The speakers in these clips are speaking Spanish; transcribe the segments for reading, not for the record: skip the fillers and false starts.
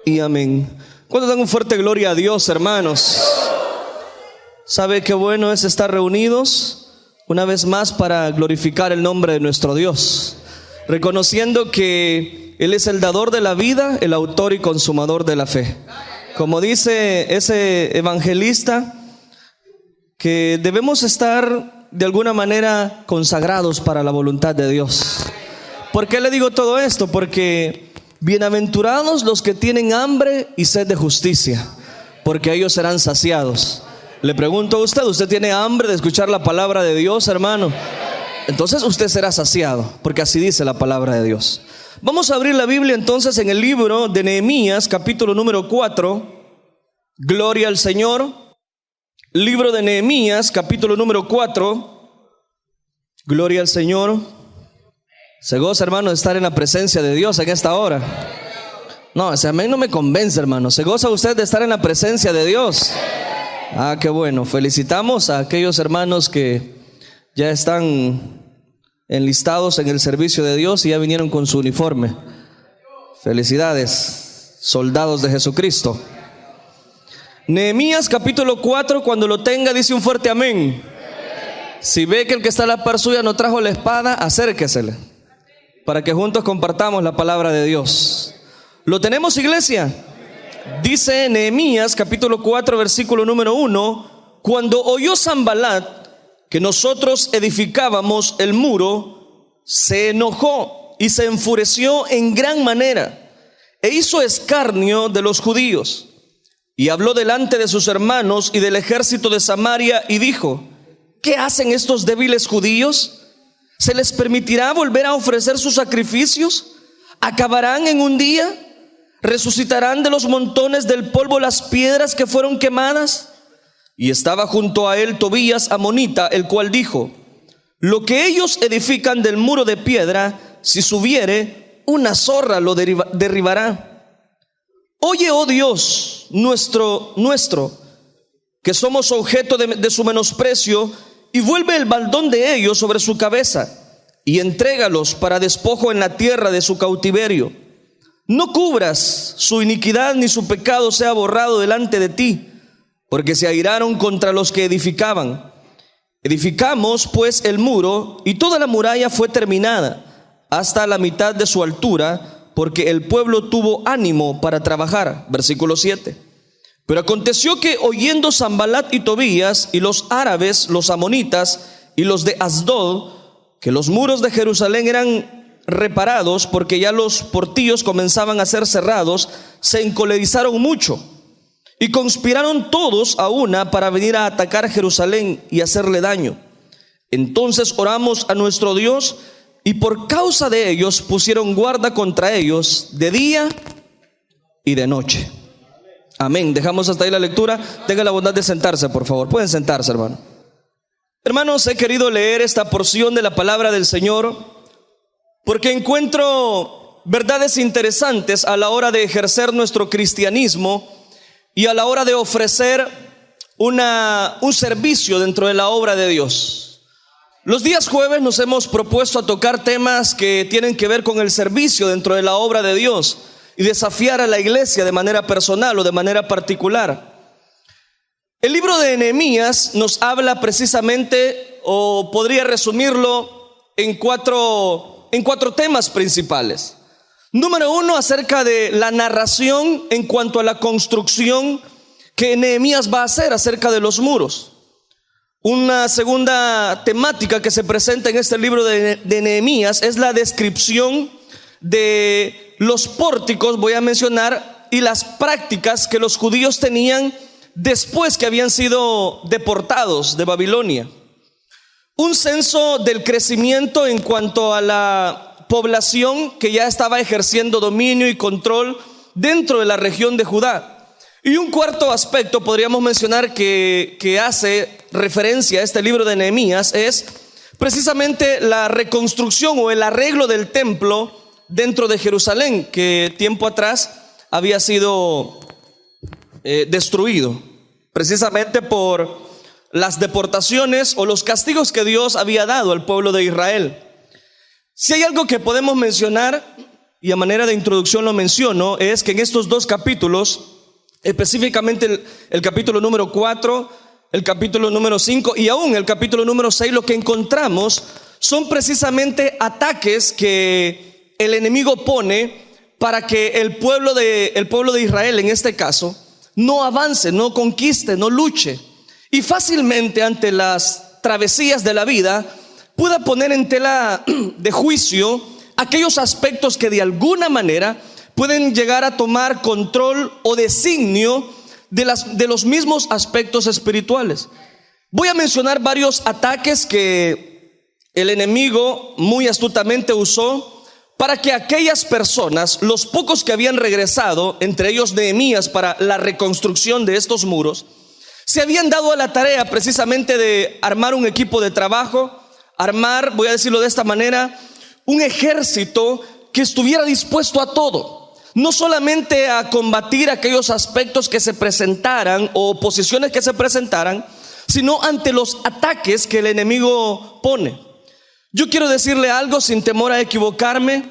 y amén. ¿Cuántos dan un fuerte gloria a Dios, hermanos? ¿Sabe qué bueno es estar reunidos una vez más para glorificar el nombre de nuestro Dios? Reconociendo que Él es el dador de la vida, el autor y consumador de la fe. Como dice ese evangelista, que debemos estar de alguna manera consagrados para la voluntad de Dios. ¿Por qué le digo todo esto? Porque bienaventurados los que tienen hambre y sed de justicia, porque ellos serán saciados. Le pregunto a usted, ¿usted tiene hambre de escuchar la palabra de Dios, hermano? Entonces usted será saciado, porque así dice la palabra de Dios. Vamos a abrir la Biblia entonces en el libro de Nehemías, capítulo número 4. Gloria al Señor. Libro de Nehemías, capítulo número 4. Gloria al Señor. ¿Se goza, hermano, de estar en la presencia de Dios en esta hora? No, ese amén no me convence, hermano. ¿Se goza usted de estar en la presencia de Dios? Ah, qué bueno. Felicitamos a aquellos hermanos que ya están enlistados en el servicio de Dios y ya vinieron con su uniforme. Felicidades, soldados de Jesucristo. Nehemías capítulo 4, cuando lo tenga, dice un fuerte amén. Si ve que el que está a la par suya no trajo la espada, acérquesele, para que juntos compartamos la palabra de Dios. ¿Lo tenemos, iglesia? Dice Nehemías capítulo 4, versículo número 1: cuando oyó Sanbalat que nosotros edificábamos el muro, se enojó y se enfureció en gran manera, e hizo escarnio de los judíos, y habló delante de sus hermanos y del ejército de Samaria, y dijo: ¿qué hacen estos débiles judíos? ¿Se les permitirá volver a ofrecer sus sacrificios? ¿Acabarán en un día? ¿Resucitarán de los montones del polvo las piedras que fueron quemadas? Y estaba junto a él Tobías amonita, el cual dijo: lo que ellos edifican del muro de piedra, si subiere, una zorra lo derribará. Oye, oh Dios nuestro, que somos objeto de su menosprecio, y vuelve el baldón de ellos sobre su cabeza, y entrégalos para despojo en la tierra de su cautiverio. No cubras su iniquidad, ni su pecado sea borrado delante de ti, porque se airaron contra los que edificaban. Edificamos pues el muro, y toda la muralla fue terminada hasta la mitad de su altura, porque el pueblo tuvo ánimo para trabajar. Versículo 7. Pero aconteció que oyendo Sanbalat y Tobías y los árabes, los amonitas y los de Asdod, que los muros de Jerusalén eran reparados, porque ya los portillos comenzaban a ser cerrados, se encolerizaron mucho y conspiraron todos a una para venir a atacar Jerusalén y hacerle daño. Entonces oramos a nuestro Dios, y por causa de ellos pusieron guarda contra ellos de día y de noche. Amén. Dejamos hasta ahí la lectura. Tenga la bondad de sentarse, por favor. Pueden sentarse, hermano. Hermanos, he querido leer esta porción de la palabra del Señor porque encuentro verdades interesantes a la hora de ejercer nuestro cristianismo y a la hora de ofrecer un servicio dentro de la obra de Dios. Los días jueves nos hemos propuesto a tocar temas que tienen que ver con el servicio dentro de la obra de Dios y desafiar a la iglesia de manera personal o de manera particular. El libro de Nehemías nos habla precisamente, o podría resumirlo en cuatro temas principales. Número 1, acerca de la narración en cuanto a la construcción que Nehemías va a hacer acerca de los muros. Una segunda temática que se presenta en este libro de Nehemías es la descripción de los pórticos, voy a mencionar, y las prácticas que los judíos tenían después que habían sido deportados de Babilonia. Un censo del crecimiento en cuanto a la población que ya estaba ejerciendo dominio y control dentro de la región de Judá. Y un cuarto aspecto podríamos mencionar que hace referencia a este libro de Nehemías es precisamente la reconstrucción o el arreglo del templo dentro de Jerusalén, que tiempo atrás había sido destruido precisamente por las deportaciones o los castigos que Dios había dado al pueblo de Israel. Si hay algo que podemos mencionar, y a manera de introducción lo menciono, es que en estos dos capítulos, específicamente el capítulo número 4, el capítulo número 5 y aún el capítulo número 6, lo que encontramos son precisamente ataques que el enemigo pone para que el pueblo de Israel, en este caso, no avance, no conquiste, no luche, y fácilmente ante las travesías de la vida pueda poner en tela de juicio aquellos aspectos que de alguna manera pueden llegar a tomar control o designio de los mismos aspectos espirituales. Voy a mencionar varios ataques que el enemigo muy astutamente usó para que aquellas personas, los pocos que habían regresado, entre ellos Nehemías, para la reconstrucción de estos muros, se habían dado a la tarea precisamente de armar un equipo de trabajo, armar, voy a decirlo de esta manera, un ejército que estuviera dispuesto a todo, no solamente a combatir aquellos aspectos que se presentaran o oposiciones que se presentaran, sino ante los ataques que el enemigo pone. Yo quiero decirle algo sin temor a equivocarme,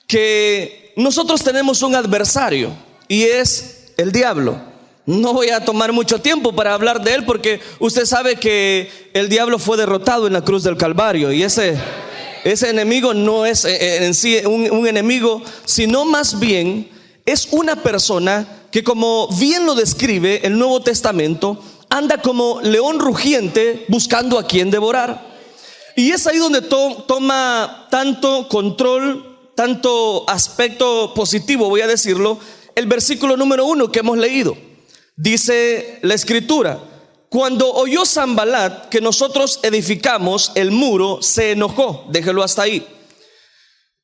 que nosotros tenemos un adversario y es el diablo. No voy a tomar mucho tiempo para hablar de él, porque usted sabe que el diablo fue derrotado en la cruz del Calvario, y ese enemigo no es en sí un enemigo, sino más bien es una persona que, como bien lo describe el Nuevo Testamento, anda como león rugiente buscando a quien devorar. Y es ahí donde toma tanto control, tanto aspecto positivo, voy a decirlo, el versículo número 1 que hemos leído. Dice la escritura: cuando oyó Sanbalat que nosotros edificamos el muro, se enojó. Déjelo hasta ahí.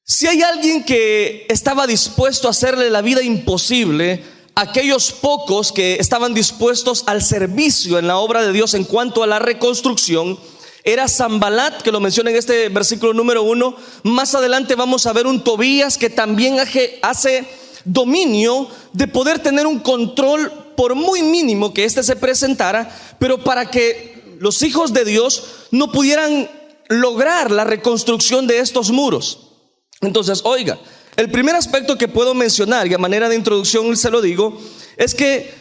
Si hay alguien que estaba dispuesto a hacerle la vida imposible a aquellos pocos que estaban dispuestos al servicio en la obra de Dios en cuanto a la reconstrucción, era Sanbalat, que lo menciona en este versículo número 1. Más adelante vamos a ver un Tobías que también hace dominio de poder tener un control, por muy mínimo que éste se presentara, pero para que los hijos de Dios no pudieran lograr la reconstrucción de estos muros. Entonces, oiga, el primer aspecto que puedo mencionar, y a manera de introducción se lo digo, es que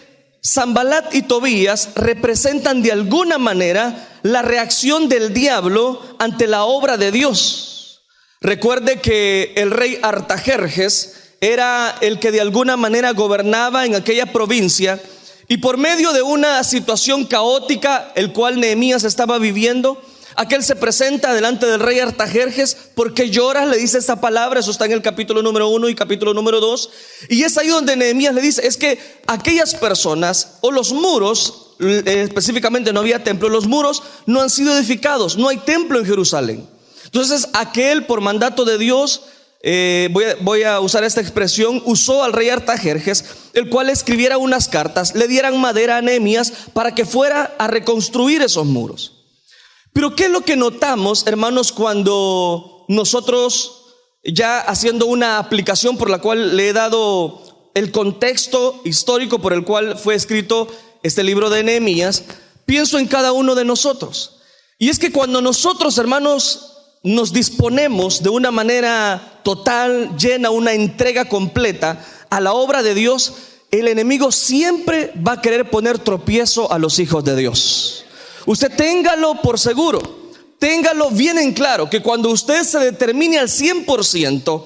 Sanbalat y Tobías representan de alguna manera la reacción del diablo ante la obra de Dios. Recuerde que el rey Artajerjes era el que de alguna manera gobernaba en aquella provincia, y por medio de una situación caótica el cual Nehemías estaba viviendo, aquel se presenta delante del rey Artajerjes. ¿Por qué lloras?, le dice esta palabra. Eso está en el capítulo número 1 y capítulo número 2. Y es ahí donde Nehemías le dice: es que aquellas personas, o los muros, específicamente no había templo, los muros no han sido edificados, no hay templo en Jerusalén. Entonces aquel, por mandato de Dios, voy a usar esta expresión, usó al rey Artajerjes, el cual escribiera unas cartas, le dieran madera a Nehemías para que fuera a reconstruir esos muros. Pero ¿qué es lo que notamos, hermanos, cuando nosotros, ya haciendo una aplicación por la cual le he dado el contexto histórico por el cual fue escrito este libro de Nehemías, pienso en cada uno de nosotros? Y es que cuando nosotros, hermanos, nos disponemos de una manera total, llena, una entrega completa a la obra de Dios, el enemigo siempre va a querer poner tropiezo a los hijos de Dios. Usted téngalo por seguro, téngalo bien en claro, que cuando usted se determine al 100%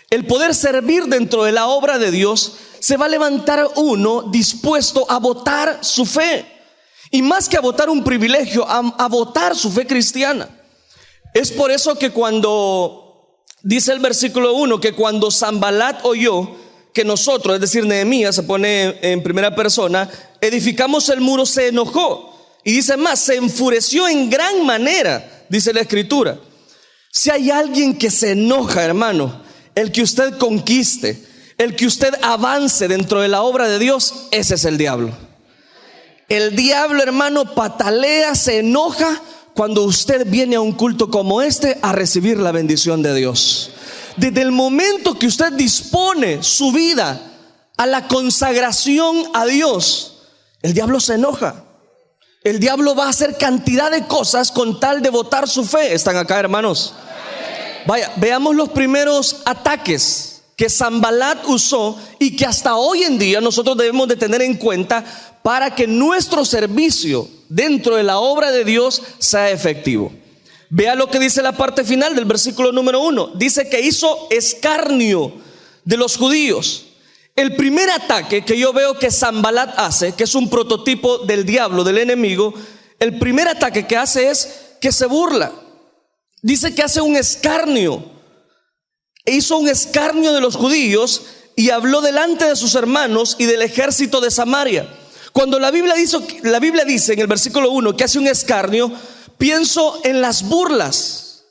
el poder servir dentro de la obra de Dios, se va a levantar uno dispuesto a votar su fe, y más que a votar un privilegio, a votar su fe cristiana. Es por eso que cuando dice el versículo 1 que cuando Sanbalat oyó que nosotros, es decir, Nehemías se pone en primera persona, edificamos el muro, se enojó. Y dice más, se enfureció en gran manera, dice la escritura. Si hay alguien que se enoja, hermano, el que usted conquiste, el que usted avance dentro de la obra de Dios, ese es el diablo. El diablo, hermano, patalea, se enoja cuando usted viene a un culto como este a recibir la bendición de Dios. Desde el momento que usted dispone su vida a la consagración a Dios, el diablo se enoja. El diablo va a hacer cantidad de cosas con tal de botar su fe. ¿Están acá, hermanos? Vaya, veamos los primeros ataques que Sanbalat usó y que hasta hoy en día nosotros debemos de tener en cuenta para que nuestro servicio dentro de la obra de Dios sea efectivo. Vea lo que dice la parte final del versículo número 1. Dice que hizo escarnio de los judíos. El primer ataque que yo veo que Sanbalat hace, que es un prototipo del diablo, del enemigo, el primer ataque que hace es que se burla. Dice que hace un escarnio. Hizo un escarnio de los judíos y habló delante de sus hermanos y del ejército de Samaria. Cuando la Biblia dice en el versículo 1 que hace un escarnio, pienso en las burlas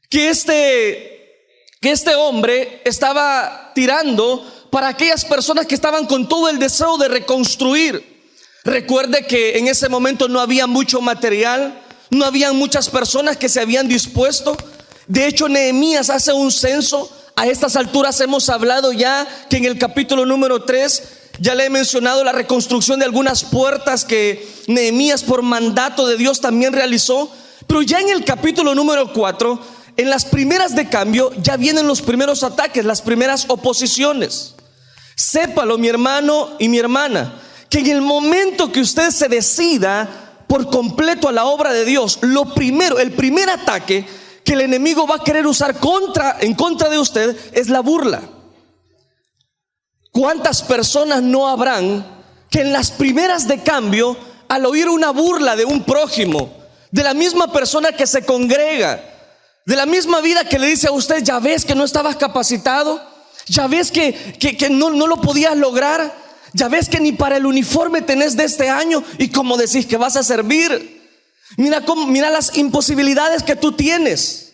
que este hombre estaba tirando para aquellas personas que estaban con todo el deseo de reconstruir. Recuerde que en ese momento no había mucho material, no habían muchas personas que se habían dispuesto. De hecho, Nehemías hace un censo. A estas alturas hemos hablado ya que en el capítulo número 3 ya le he mencionado la reconstrucción de algunas puertas que Nehemías por mandato de Dios también realizó. Pero ya en el capítulo número 4, en las primeras de cambio, ya vienen los primeros ataques, las primeras oposiciones. Sépalo, mi hermano y mi hermana, que en el momento que usted se decida por completo a la obra de Dios, el primer ataque que el enemigo va a querer usar en contra de usted es la burla. ¿Cuántas personas no habrán que en las primeras de cambio, al oír una burla de un prójimo, de la misma persona que se congrega, de la misma vida que le dice a usted, ya ves que no estabas capacitado, ya ves que no lo podías lograr, ya ves que ni para el uniforme tenés de este año, y como decís que vas a servir, mira las imposibilidades que tú tienes.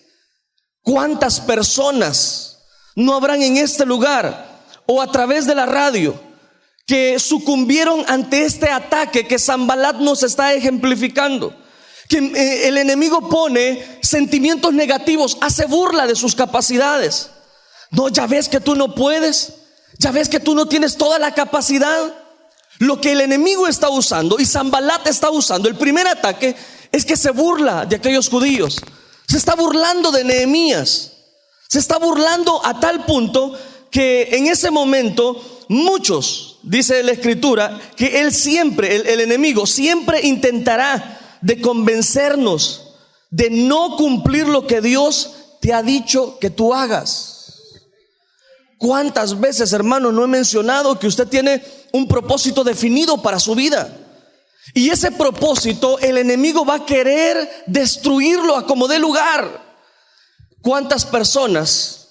¿Cuántas personas no habrán en este lugar o a través de la radio que sucumbieron ante este ataque que Sanbalat nos está ejemplificando? Que el enemigo pone sentimientos negativos, hace burla de sus capacidades. No, ya ves que tú no puedes, ya ves que tú no tienes toda la capacidad. Lo que el enemigo está usando y Sanbalat está usando, el primer ataque, es que se burla de aquellos judíos. Se está burlando de Nehemías. Se está burlando a tal punto que en ese momento muchos, dice la escritura, que el enemigo siempre intentará de convencernos de no cumplir lo que Dios te ha dicho que tú hagas. ¿Cuántas veces, hermano, no he mencionado que usted tiene un propósito definido para su vida? Y ese propósito el enemigo va a querer destruirlo a como dé lugar. ¿Cuántas personas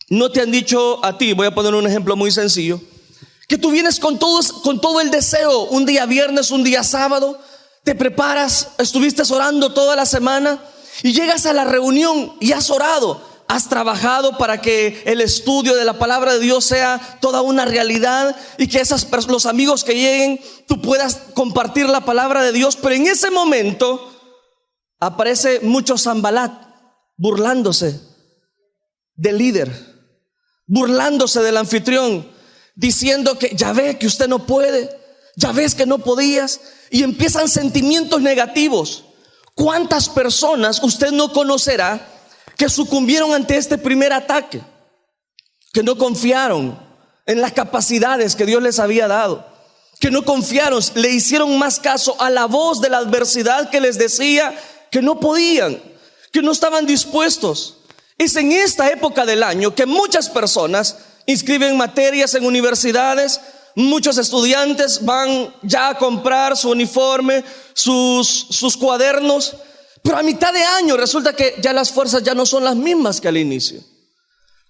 no te han dicho a ti? Voy a poner un ejemplo muy sencillo, que tú vienes con todo el deseo, un día viernes, un día sábado, te preparas, estuviste orando toda la semana y llegas a la reunión y has orado, has trabajado para que el estudio de la palabra de Dios sea toda una realidad y que los amigos que lleguen, tú puedas compartir la palabra de Dios. Pero en ese momento aparece mucho Sanbalat burlándose del líder, burlándose del anfitrión, diciendo que ya ve que usted no puede, ya ves que no podías, y empiezan sentimientos negativos. ¿Cuántas personas usted no conocerá que sucumbieron ante este primer ataque? Que no confiaron en las capacidades que Dios les había dado, que no confiaron, le hicieron más caso a la voz de la adversidad que les decía que no podían, que no estaban dispuestos. Es en esta época del año que muchas personas inscriben materias en universidades, muchos estudiantes van ya a comprar su uniforme, sus cuadernos, pero a mitad de año resulta que ya las fuerzas ya no son las mismas que al inicio.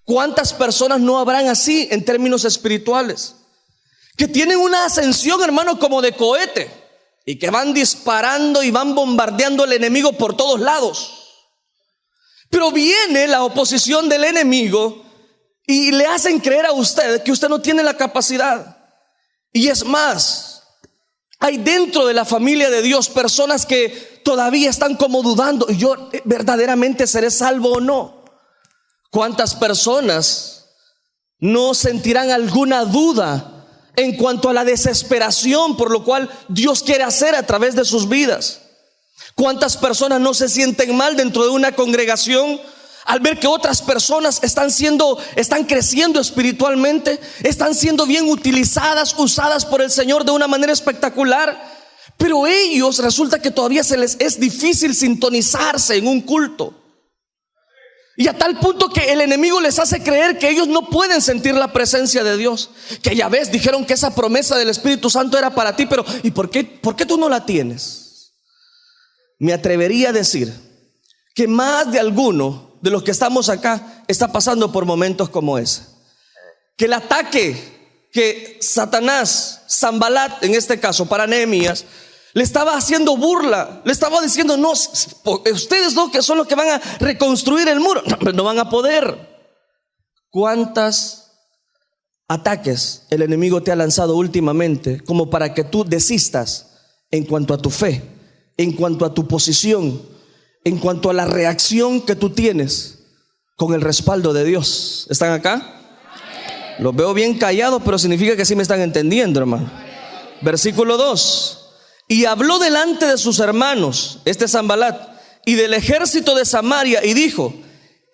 ¿Cuántas personas no habrán así en términos espirituales? Que tienen una ascensión, hermano, como de cohete, y que van disparando y van bombardeando al enemigo por todos lados. Pero viene la oposición del enemigo y le hacen creer a usted que usted no tiene la capacidad. Y es más, hay dentro de la familia de Dios personas que todavía están como dudando, ¿yo verdaderamente seré salvo o no? ¿Cuántas personas no sentirán alguna duda en cuanto a la desesperación por lo cual Dios quiere hacer a través de sus vidas? ¿Cuántas personas no se sienten mal dentro de una congregación al ver que otras personas están creciendo espiritualmente, están siendo bien usadas por el Señor de una manera espectacular, pero ellos resulta que todavía se les es difícil sintonizarse en un culto. Y a tal punto que el enemigo les hace creer que ellos no pueden sentir la presencia de Dios. Que ya ves, dijeron que esa promesa del Espíritu Santo era para ti, pero ¿y por qué tú no la tienes? Me atrevería a decir que más de alguno de los que estamos acá está pasando por momentos como ese. Que el ataque que Satanás, Sanbalat en este caso para Nehemías, le estaba haciendo burla, le estaba diciendo: no, ustedes que son los que van a reconstruir el muro, no van a poder. ¿Cuántos ataques el enemigo te ha lanzado últimamente como para que tú desistas en cuanto a tu fe, en cuanto a tu posición, en cuanto a la reacción que tú tienes con el respaldo de Dios? ¿Están acá? Los veo bien callados, pero significa que sí me están entendiendo, hermano. Versículo 2. Y habló delante de sus hermanos, Sanbalat, y del ejército de Samaria, y dijo: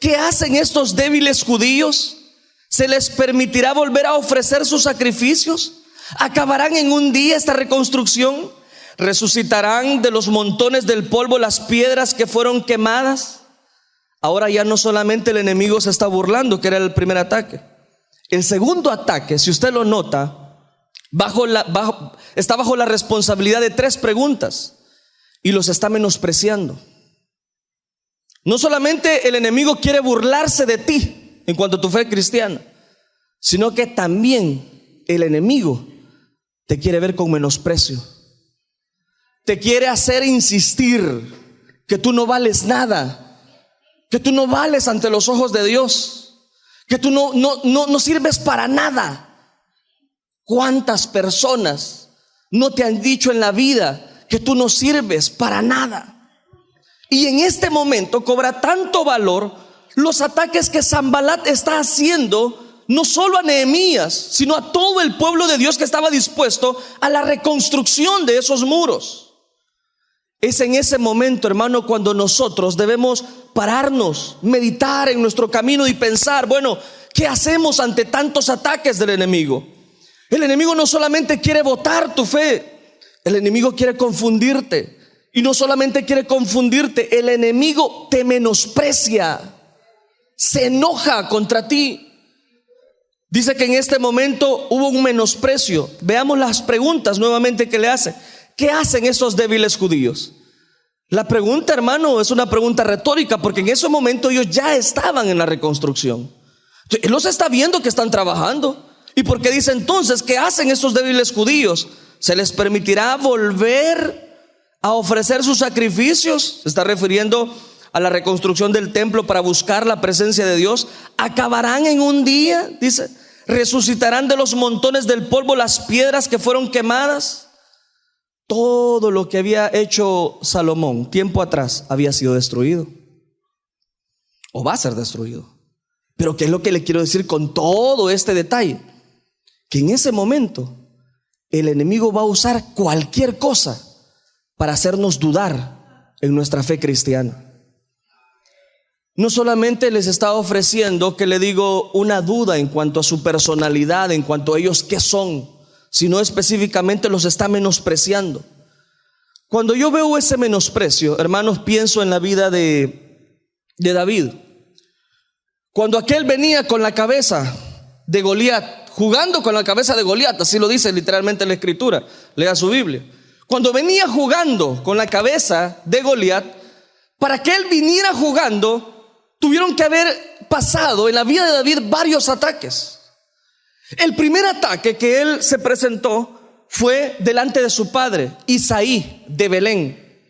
¿qué hacen estos débiles judíos? ¿Se les permitirá volver a ofrecer sus sacrificios? ¿Acabarán en un día esta reconstrucción? ¿Resucitarán de los montones del polvo las piedras que fueron quemadas? Ahora ya no solamente el enemigo se está burlando, que era el primer ataque. El segundo ataque, si usted lo nota, está bajo la responsabilidad de 3 preguntas y los está menospreciando. No solamente el enemigo quiere burlarse de ti en cuanto a tu fe cristiana, sino que también el enemigo te quiere ver con menosprecio. Te quiere hacer insistir que tú no vales nada, que tú no vales ante los ojos de Dios, que tú no sirves para nada. ¿Cuántas personas no te han dicho en la vida que tú no sirves para nada? Y en este momento cobra tanto valor los ataques que Sanbalat está haciendo, no solo a Nehemías, sino a todo el pueblo de Dios que estaba dispuesto a la reconstrucción de esos muros. Es en ese momento, hermano, cuando nosotros debemos pararnos, meditar en nuestro camino y pensar: bueno, ¿qué hacemos ante tantos ataques del enemigo? El enemigo no solamente quiere botar tu fe, el enemigo quiere confundirte. Y no solamente quiere confundirte, el enemigo te menosprecia, se enoja contra ti. Dice que en este momento hubo un menosprecio. Veamos las preguntas nuevamente que le hace. ¿Qué hacen esos débiles judíos? La pregunta, hermano, es una pregunta retórica, porque en ese momento ellos ya estaban en la reconstrucción. Él los está viendo que están trabajando. ¿Y por qué dice entonces qué hacen estos débiles judíos? ¿Se les permitirá volver a ofrecer sus sacrificios? Se está refiriendo a la reconstrucción del templo para buscar la presencia de Dios. ¿Acabarán en un día? Dice, ¿resucitarán de los montones del polvo las piedras que fueron quemadas? Todo lo que había hecho Salomón tiempo atrás había sido destruido, o va a ser destruido. Pero ¿qué es lo que le quiero decir con todo este detalle? Que en ese momento el enemigo va a usar cualquier cosa para hacernos dudar en nuestra fe cristiana. No solamente les está ofreciendo, que le digo, una duda en cuanto a su personalidad, en cuanto a ellos qué son, sino específicamente los está menospreciando. Cuando yo veo ese menosprecio, hermanos, pienso en la vida de David. Cuando aquel venía con la cabeza de Goliat, jugando con la cabeza de Goliat, así lo dice literalmente la escritura, lea su Biblia. Cuando venía jugando con la cabeza de Goliat, para que él viniera jugando, tuvieron que haber pasado en la vida de David varios ataques. El primer ataque que él se presentó fue delante de su padre, Isaí de Belén.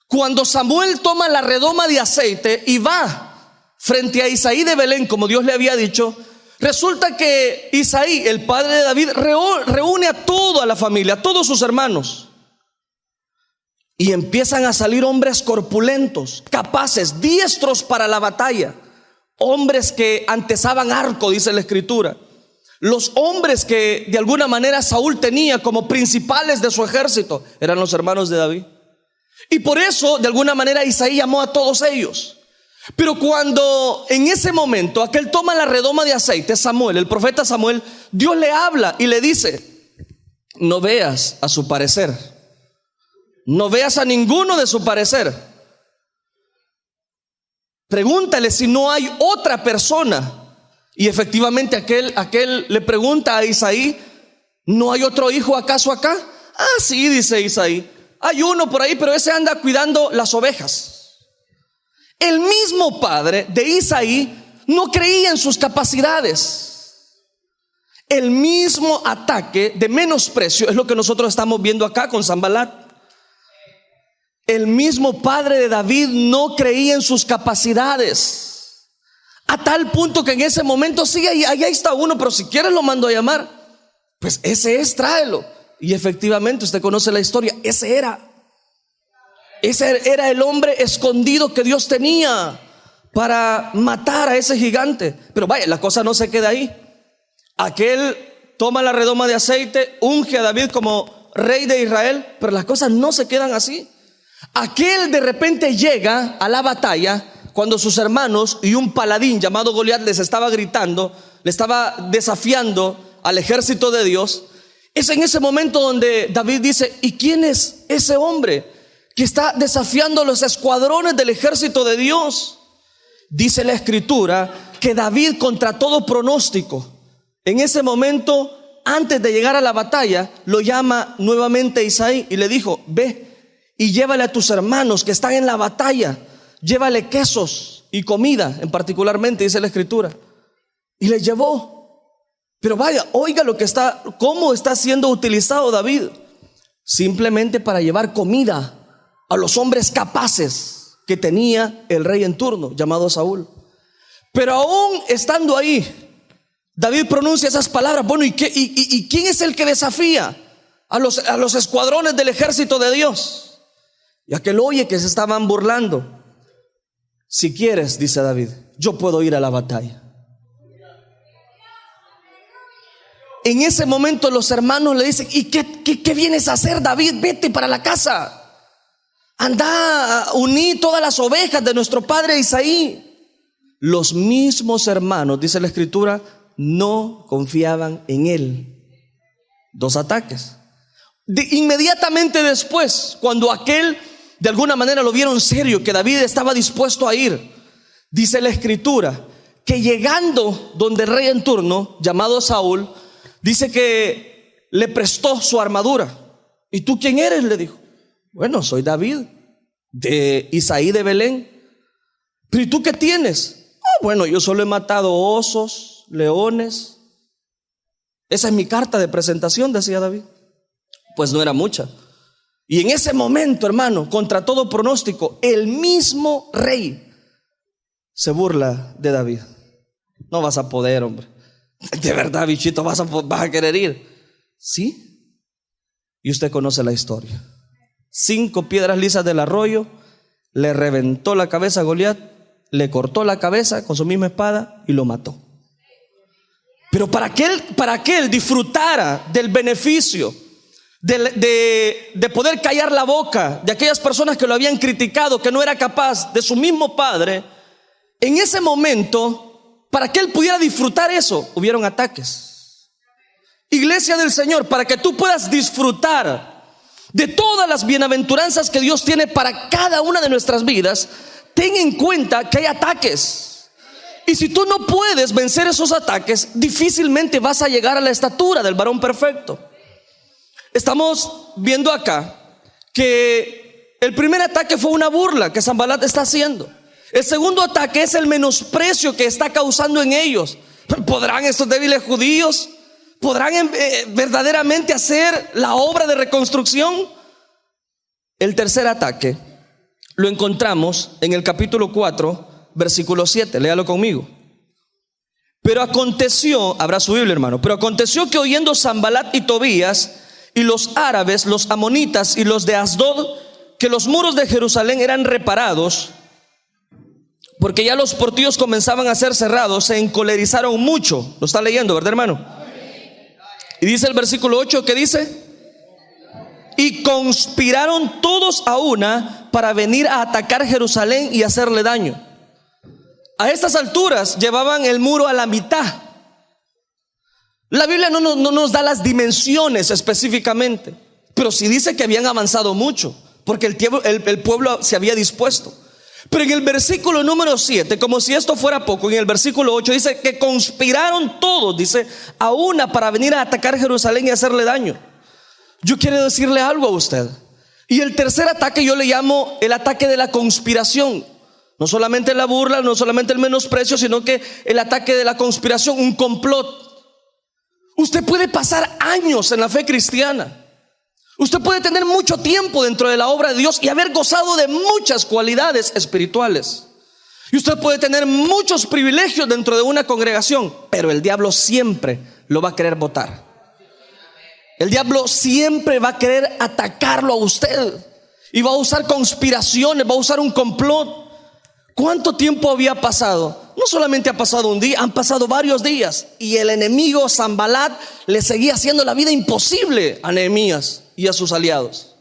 Cuando Samuel toma la redoma de aceite y va frente a Isaí de Belén, como Dios le había dicho, resulta que Isaí, el padre de David, reúne a toda la familia, a todos sus hermanos, y empiezan a salir hombres corpulentos, capaces, diestros para la batalla, hombres que antesaban arco, dice la escritura. Los hombres que de alguna manera Saúl tenía como principales de su ejército eran los hermanos de David. Y por eso de alguna manera Isaí llamó a todos ellos. Pero cuando en ese momento aquel toma la redoma de aceite, Samuel, el profeta Samuel, Dios le habla y le dice: no veas a su parecer, no veas a ninguno de su parecer. Pregúntale si no hay otra persona. Y efectivamente aquel le pregunta a Isaí: ¿no hay otro hijo acaso acá? Ah, sí, dice Isaí, hay uno por ahí, pero ese anda cuidando las ovejas. El mismo padre de Isaí no creía en sus capacidades. El mismo ataque de menosprecio es lo que nosotros estamos viendo acá con Sanbalat. El mismo padre de David no creía en sus capacidades, a tal punto que en ese momento sí, ahí está uno, pero si quieres lo mando a llamar. Pues ese es, tráelo. Y efectivamente usted conoce la historia, ese era el hombre escondido que Dios tenía para matar a ese gigante. Pero vaya, la cosa no se queda ahí. Aquel toma la redoma de aceite, unge a David como rey de Israel, pero las cosas no se quedan así. Aquel de repente llega a la batalla cuando sus hermanos y un paladín llamado Goliat les estaba gritando, le estaba desafiando al ejército de Dios. Es en ese momento donde David dice: ¿y quién es ese hombre que está desafiando los escuadrones del ejército de Dios? Dice la escritura que David, contra todo pronóstico, en ese momento, antes de llegar a la batalla, lo llama nuevamente Isaí y le dijo: ve y llévale a tus hermanos que están en la batalla, llévale quesos y comida, en particularmente, dice la escritura. Y le llevó. Pero vaya, oiga cómo está siendo utilizado David. Simplemente para llevar comida a los hombres capaces que tenía el rey en turno, llamado Saúl. Pero aún estando ahí, David pronuncia esas palabras. Bueno, ¿y quién es el que desafía a los escuadrones del ejército de Dios? Y aquel oye que se estaban burlando. Si quieres, dice David, yo puedo ir a la batalla. En ese momento los hermanos le dicen: ¿y qué vienes a hacer, David? Vete para la casa, anda a unir todas las ovejas de nuestro padre Isaí. Los mismos hermanos, dice la escritura, no confiaban en él. 2 ataques. Inmediatamente después, cuando aquel de alguna manera lo vieron serio, que David estaba dispuesto a ir, dice la escritura que llegando donde el rey en turno, llamado Saúl, dice que le prestó su armadura. ¿Y tú quién eres?, le dijo. Bueno, soy David, de Isaí de Belén. ¿Pero y tú qué tienes? Bueno, yo solo he matado osos, leones. Esa es mi carta de presentación, decía David. Pues no era mucha. Y en ese momento, hermano, contra todo pronóstico, el mismo rey se burla de David. No vas a poder, hombre. De verdad, bichito, vas a querer ir. ¿Sí? Y usted conoce la historia. 5 piedras lisas del arroyo, le reventó la cabeza a Goliat, le cortó la cabeza con su misma espada y lo mató. Pero para que él disfrutara del beneficio de poder callar la boca de aquellas personas que lo habían criticado, que no era capaz, de su mismo padre, en ese momento, para que él pudiera disfrutar eso, hubieron ataques. Iglesia del Señor, para que tú puedas disfrutar de todas las bienaventuranzas que Dios tiene para cada una de nuestras vidas, ten en cuenta que hay ataques. Y si tú no puedes vencer esos ataques, difícilmente vas a llegar a la estatura del varón perfecto. Estamos viendo acá que el primer ataque fue una burla que Sanbalat está haciendo. El segundo ataque es el menosprecio que está causando en ellos. ¿Podrán estos débiles judíos? ¿Podrán verdaderamente hacer la obra de reconstrucción? El tercer ataque lo encontramos en el capítulo 4, versículo 7. Léalo conmigo. Pero aconteció, abra su Biblia, hermano. Pero aconteció que oyendo Sanbalat y Tobías y los árabes, los amonitas y los de Asdod, que los muros de Jerusalén eran reparados, porque ya los portillos comenzaban a ser cerrados, se encolerizaron mucho. Lo está leyendo, ¿verdad, hermano? Y dice el versículo 8, ¿qué dice? Y conspiraron todos a una para venir a atacar Jerusalén y hacerle daño. A estas alturas llevaban el muro a la mitad. La Biblia no nos da las dimensiones específicamente, pero sí dice que habían avanzado mucho, porque el pueblo se había dispuesto. Pero en el versículo número 7, como si esto fuera poco, en el versículo 8 dice que conspiraron todos, dice, a una para venir a atacar Jerusalén y hacerle daño. Yo quiero decirle algo a usted. Y el tercer ataque yo le llamo el ataque de la conspiración. No solamente la burla, no solamente el menosprecio, sino que el ataque de la conspiración, un complot. Usted puede pasar años en la fe cristiana. Usted puede tener mucho tiempo dentro de la obra de Dios y haber gozado de muchas cualidades espirituales. Y usted puede tener muchos privilegios dentro de una congregación, pero el diablo siempre lo va a querer botar. El diablo siempre va a querer atacarlo a usted y va a usar conspiraciones, va a usar un complot. ¿Cuánto tiempo había pasado? No solamente ha pasado un día, han pasado varios días. Y el enemigo Sanbalat le seguía haciendo la vida imposible a Nehemías y a sus aliados.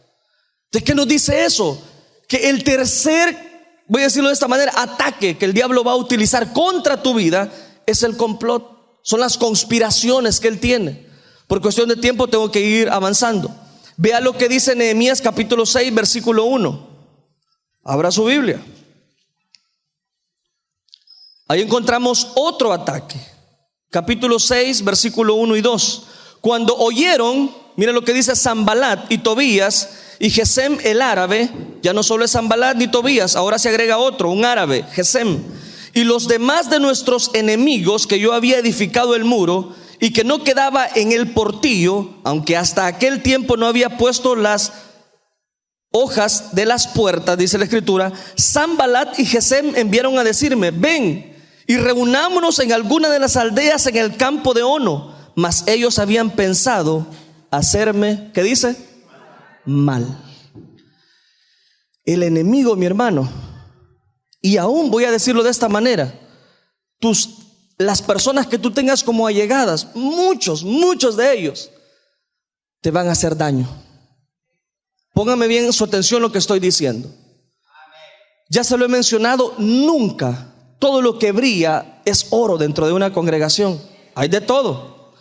¿De qué nos dice eso? Que el tercer, voy a decirlo de esta manera, ataque que el diablo va a utilizar contra tu vida es el complot. Son las conspiraciones que él tiene. Por cuestión de tiempo tengo que ir avanzando. Vea lo que dice Nehemías capítulo 6 versículo 1. Abra su Biblia. Ahí encontramos otro ataque. Capítulo 6 versículo 1 y 2. Cuando oyeron, miren lo que dice Sanbalat y Tobías y Gesem el árabe. Ya no solo es Sanbalat ni Tobías, ahora se agrega otro, un árabe, Gesem. Y los demás de nuestros enemigos, que yo había edificado el muro y que no quedaba en el portillo, aunque hasta aquel tiempo no había puesto las hojas de las puertas, dice la escritura, Sanbalat y Gesem enviaron a decirme: ven y reunámonos en alguna de las aldeas en el campo de Ono. Mas ellos habían pensado hacerme, ¿qué dice? Mal. El enemigo, mi hermano, y aún voy a decirlo de esta manera, las personas que tú tengas como allegadas, muchos de ellos te van a hacer daño. Póngame bien su atención lo que estoy diciendo. Ya se lo he mencionado, nunca todo lo que brilla es oro dentro de una congregación. Hay de todo.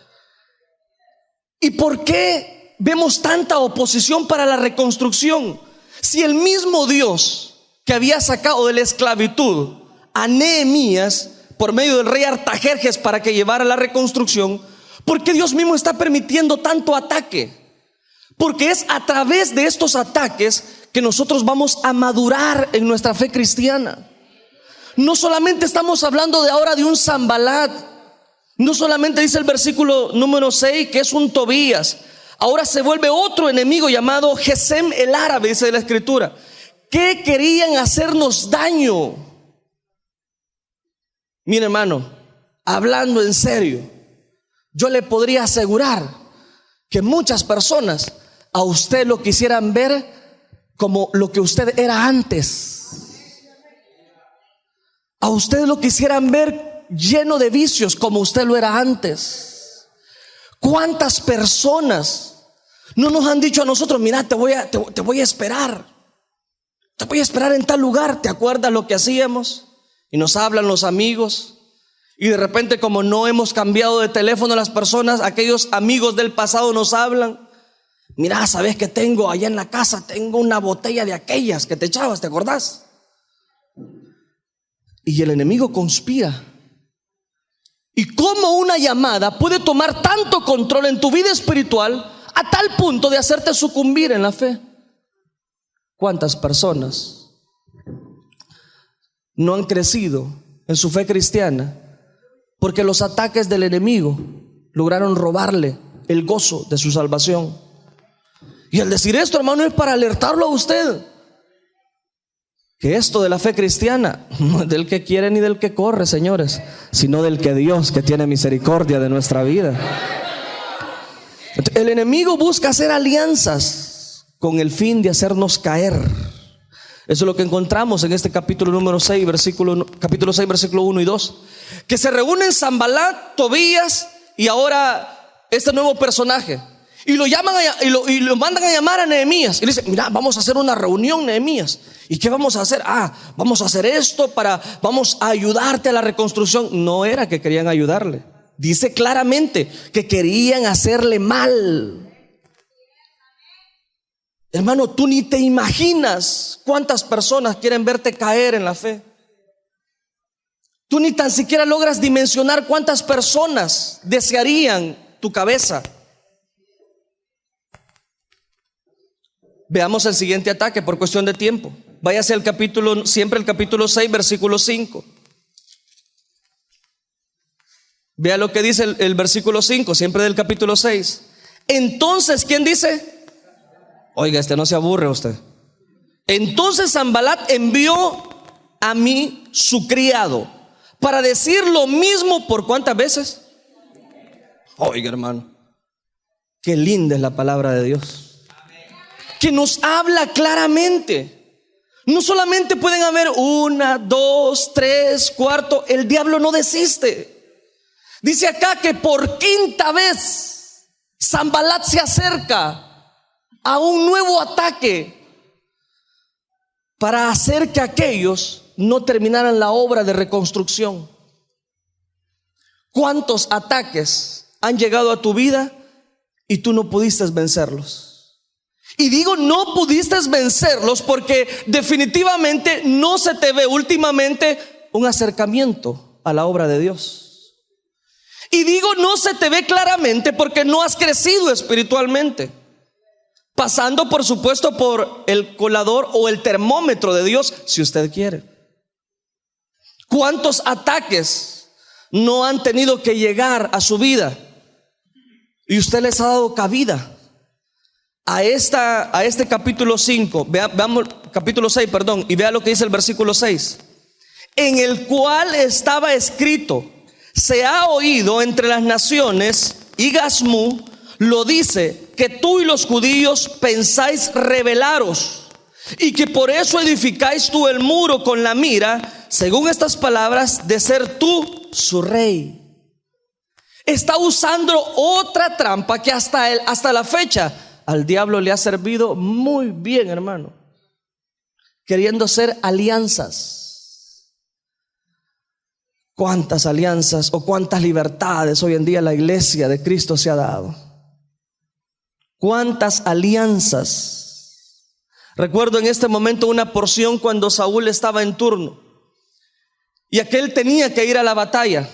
¿Y por qué vemos tanta oposición para la reconstrucción? Si el mismo Dios que había sacado de la esclavitud a Nehemías por medio del rey Artajerjes para que llevara la reconstrucción, ¿por qué Dios mismo está permitiendo tanto ataque? Porque es a través de estos ataques que nosotros vamos a madurar en nuestra fe cristiana. No solamente estamos hablando de ahora de un Sanbalat, no solamente dice el versículo número 6 que es un Tobías, ahora se vuelve otro enemigo llamado Gesem el árabe, dice la escritura, que querían hacernos daño. Mire, hermano, hablando en serio, yo le podría asegurar que muchas personas a usted lo quisieran ver como lo que usted era antes. A usted lo quisieran ver lleno de vicios como usted lo era antes. ¿Cuántas personas no nos han dicho a nosotros: mira, te voy a esperar. Te voy a esperar en tal lugar. ¿Te acuerdas lo que hacíamos? Y nos hablan los amigos. Y de repente, como no hemos cambiado de teléfono, las personas, aquellos amigos del pasado nos hablan: mira, ¿sabes qué tengo allá en la casa? Tengo una botella de aquellas que te echabas, ¿te acordás? Y el enemigo conspira. Y cómo una llamada puede tomar tanto control en tu vida espiritual a tal punto de hacerte sucumbir en la fe. ¿Cuántas personas no han crecido en su fe cristiana porque los ataques del enemigo lograron robarle el gozo de su salvación? Y al decir esto, hermano, es para alertarlo a usted que esto de la fe cristiana no es del que quiere ni del que corre, señores, sino del que Dios, que tiene misericordia de nuestra vida. El enemigo busca hacer alianzas con el fin de hacernos caer. Eso es lo que encontramos en este capítulo número 6, capítulo 6, versículo 1 y 2. Que se reúnen Sanbalat, Tobías y ahora este nuevo personaje. Y lo llaman y lo mandan a llamar a Nehemías. Y le dicen: mira, vamos a hacer una reunión, Nehemías. ¿Y qué vamos a hacer? Vamos a hacer esto vamos a ayudarte a la reconstrucción. No era que querían ayudarle. Dice claramente que querían hacerle mal. Hermano, tú ni te imaginas cuántas personas quieren verte caer en la fe. Tú ni tan siquiera logras dimensionar cuántas personas desearían tu cabeza. Veamos el siguiente ataque por cuestión de tiempo. Váyase al capítulo, siempre el capítulo 6, versículo 5. Vea lo que dice el versículo 5, siempre del capítulo 6. Entonces, ¿quién dice? Oiga, no se aburre usted. Entonces Sanbalat envió a mí su criado para decir lo mismo por ¿cuántas veces? Oiga, hermano, qué linda es la palabra de Dios, que nos habla claramente. No solamente pueden haber 1, 2, 3, 4. El diablo no desiste. Dice acá que por quinta vez Sanbalat se acerca a un nuevo ataque para hacer que aquellos no terminaran la obra de reconstrucción. ¿Cuántos ataques han llegado a tu vida y tú no pudiste vencerlos? Y digo no pudiste vencerlos porque definitivamente no se te ve últimamente un acercamiento a la obra de Dios. Y digo no se te ve claramente porque no has crecido espiritualmente, pasando por supuesto por el colador o el termómetro de Dios, si usted quiere. ¿Cuántos ataques no han tenido que llegar a su vida y usted les ha dado cabida a este capítulo 5? Veamos capítulo 6, perdón, y vea lo que dice el versículo 6. En el cual estaba escrito: se ha oído entre las naciones, y Gazmú lo dice, que tú y los judíos pensáis rebelaros, y que por eso edificáis tú el muro con la mira, según estas palabras, de ser tú su rey. Está usando otra trampa que hasta la fecha al diablo le ha servido muy bien, hermano, queriendo hacer alianzas. ¿Cuántas alianzas o cuántas libertades hoy en día la iglesia de Cristo se ha dado? ¿Cuántas alianzas? Recuerdo en este momento una porción cuando Saúl estaba en turno y aquel tenía que ir a la batalla.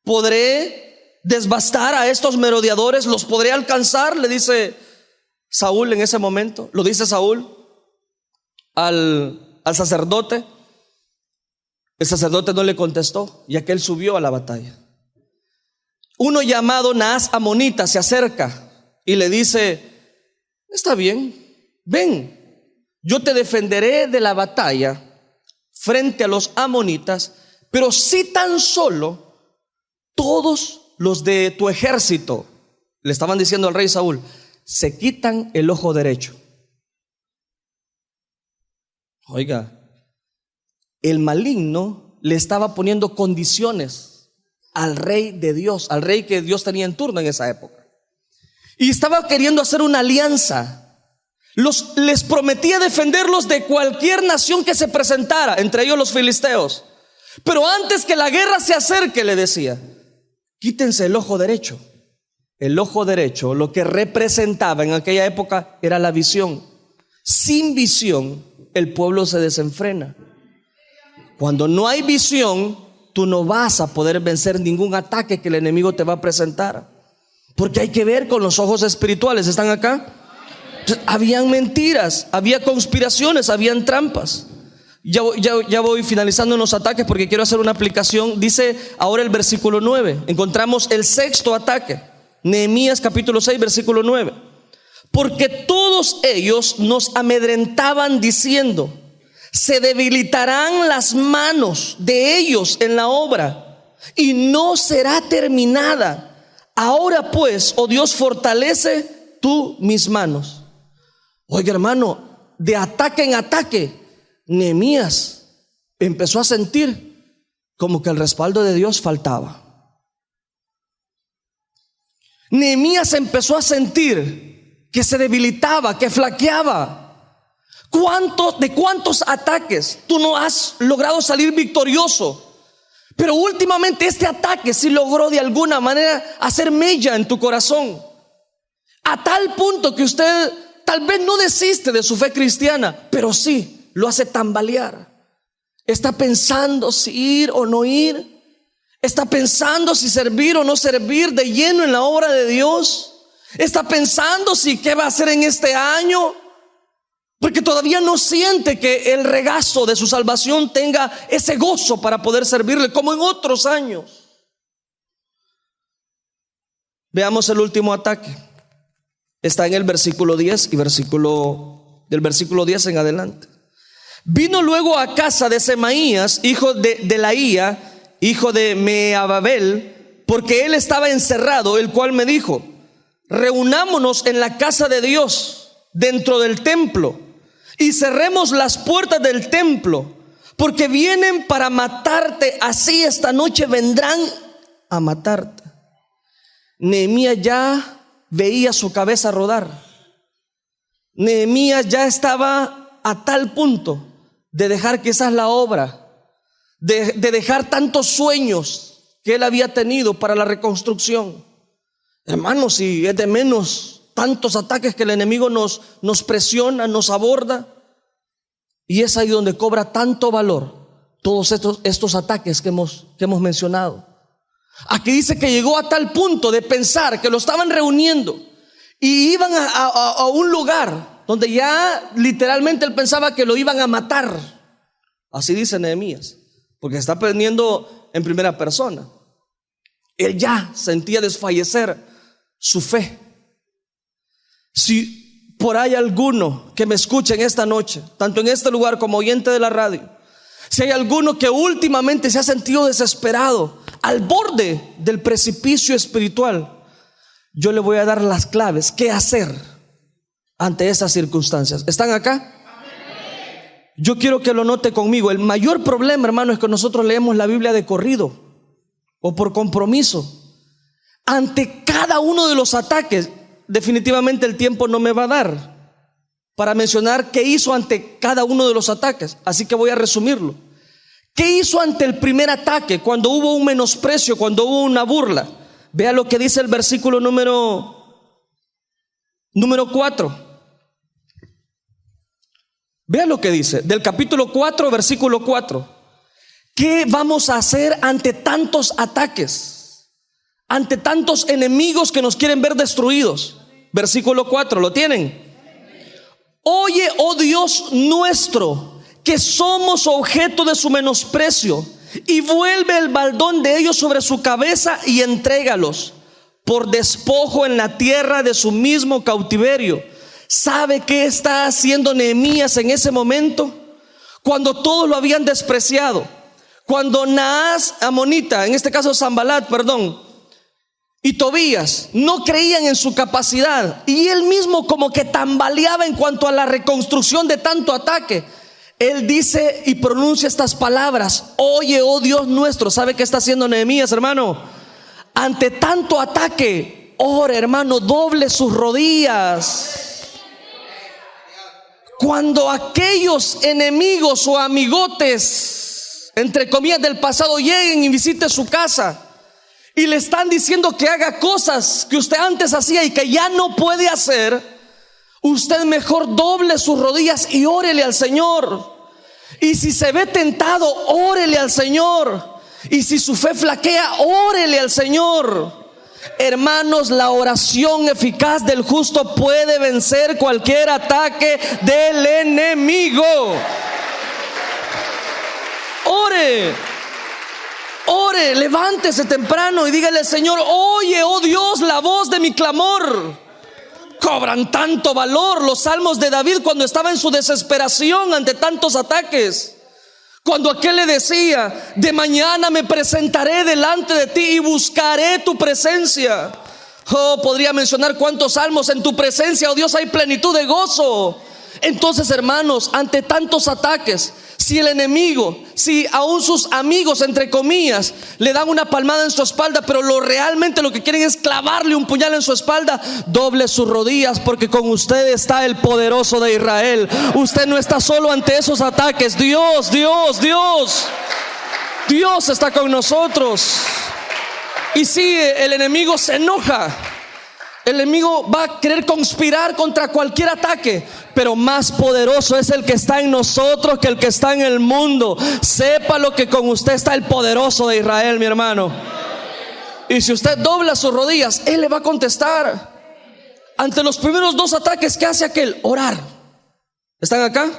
¿Podré desbastar a estos merodeadores? ¿Los podré alcanzar? Le dice Saúl en ese momento. Lo dice Saúl al sacerdote. El sacerdote no le contestó y aquel subió a la batalla. Uno llamado Naas Amonita se acerca y le dice: está bien, ven, yo te defenderé de la batalla frente a los amonitas, pero si tan solo todos los de tu ejército, le estaban diciendo al rey Saúl, se quitan el ojo derecho. Oiga, el maligno le estaba poniendo condiciones al rey de Dios, al rey que Dios tenía en turno en esa época, y estaba queriendo hacer una alianza. Les prometía defenderlos de cualquier nación que se presentara, entre ellos los filisteos. Pero antes que la guerra se acerque, le decía: quítense el ojo derecho. El ojo derecho, lo que representaba en aquella época era la visión. Sin visión, el pueblo se desenfrena. Cuando no hay visión, tú no vas a poder vencer ningún ataque que el enemigo te va a presentar, porque hay que ver con los ojos espirituales. ¿Están acá? Entonces, habían mentiras, había conspiraciones, habían trampas. Ya voy finalizando en los ataques porque quiero hacer una aplicación. Dice ahora el versículo 9. Encontramos el sexto ataque. Nehemías capítulo 6, versículo 9. Porque todos ellos nos amedrentaban diciendo: se debilitarán las manos de ellos en la obra y no será terminada. Ahora pues, oh Dios, fortalece tú mis manos. Oiga, hermano, de ataque en ataque, Nehemías empezó a sentir como que el respaldo de Dios faltaba. Nehemías empezó a sentir que se debilitaba, que flaqueaba. ¿De cuántos ataques tú no has logrado salir victorioso? Pero últimamente este ataque sí logró de alguna manera hacer mella en tu corazón, a tal punto que usted tal vez no desiste de su fe cristiana, pero sí lo hace tambalear. Está pensando si ir o no ir. Está pensando si servir o no servir de lleno en la obra de Dios. Está pensando si qué va a hacer en este año, porque todavía no siente que el regazo de su salvación tenga ese gozo para poder servirle como en otros años. Veamos el último ataque. Está en el versículo 10 y del versículo 10 en adelante. Vino luego a casa de Semaías, hijo de Delaía, hijo de Meababel, porque él estaba encerrado, el cual me dijo: reunámonos en la casa de Dios, dentro del templo, y cerremos las puertas del templo, porque vienen para matarte, así esta noche vendrán a matarte. Nehemías ya veía su cabeza rodar. Nehemías ya estaba a tal punto de dejar quizás la obra, de dejar tantos sueños que él había tenido para la reconstrucción. Hermanos, si es de menos tantos ataques que el enemigo nos presiona, nos aborda, y es ahí donde cobra tanto valor todos estos ataques que hemos mencionado. Aquí dice que llegó a tal punto de pensar que lo estaban reuniendo y iban a un lugar donde ya literalmente él pensaba que lo iban a matar. Así dice Nehemías, porque está aprendiendo en primera persona. Él ya sentía desfallecer su fe. Si por ahí alguno que me escuche en esta noche, tanto en este lugar como oyente de la radio, si hay alguno que últimamente se ha sentido desesperado, al borde del precipicio espiritual, yo le voy a dar las claves, qué hacer ante esas circunstancias. ¿Están acá? Yo quiero que lo note conmigo. El mayor problema, hermano, es que nosotros leemos la Biblia de corrido o por compromiso. Ante cada uno de los ataques, definitivamente el tiempo no me va a dar para mencionar qué hizo ante cada uno de los ataques, así que voy a resumirlo. ¿Qué hizo ante el primer ataque? Cuando hubo un menosprecio, cuando hubo una burla. Vea lo que dice el versículo número 4. Vea lo que dice del capítulo 4, versículo 4. ¿Qué vamos a hacer ante tantos ataques? Ante tantos enemigos que nos quieren ver destruidos. Versículo 4, ¿lo tienen? Oye, oh Dios nuestro, que somos objeto de su menosprecio, y vuelve el baldón de ellos sobre su cabeza y entrégalos por despojo en la tierra de su mismo cautiverio. ¿Sabe qué está haciendo Nehemías en ese momento? Cuando todos lo habían despreciado, cuando Naas amonita, en este caso Sanbalat, y Tobías no creían en su capacidad, y él mismo como que tambaleaba en cuanto a la reconstrucción de tanto ataque, él dice y pronuncia estas palabras: oye, oh Dios nuestro. ¿Sabe qué está haciendo Nehemías, hermano? Ante tanto ataque, ore, hermano, doble sus rodillas. Cuando aquellos enemigos o amigotes, entre comillas, del pasado lleguen y visiten su casa y le están diciendo que haga cosas que usted antes hacía y que ya no puede hacer, usted mejor doble sus rodillas y órele al Señor. Y si se ve tentado, órele al Señor. Y si su fe flaquea, órele al Señor. Hermanos, la oración eficaz del justo puede vencer cualquier ataque del enemigo. Ore, levántese temprano y dígale al Señor: oye, oh Dios, la voz de mi clamor. Cobran tanto valor los salmos de David cuando estaba en su desesperación ante tantos ataques. Cuando aquel le decía: de mañana me presentaré delante de ti y buscaré tu presencia. Oh, podría mencionar cuántos salmos. En tu presencia, oh Dios, hay plenitud de gozo. Entonces, hermanos, ante tantos ataques, si el enemigo, si aún sus amigos, entre comillas, le dan una palmada en su espalda, pero realmente lo que quieren es clavarle un puñal en su espalda, doble sus rodillas, porque con usted está el poderoso de Israel. Usted no está solo ante esos ataques. Dios está con nosotros. Y si el enemigo se enoja, el enemigo va a querer conspirar contra cualquier ataque, pero más poderoso es el que está en nosotros que el que está en el mundo. Sépalo que con usted está el poderoso de Israel, mi hermano. Y si usted dobla sus rodillas, Él le va a contestar. Ante los primeros dos ataques, ¿qué hace aquel? Orar. ¿Están acá?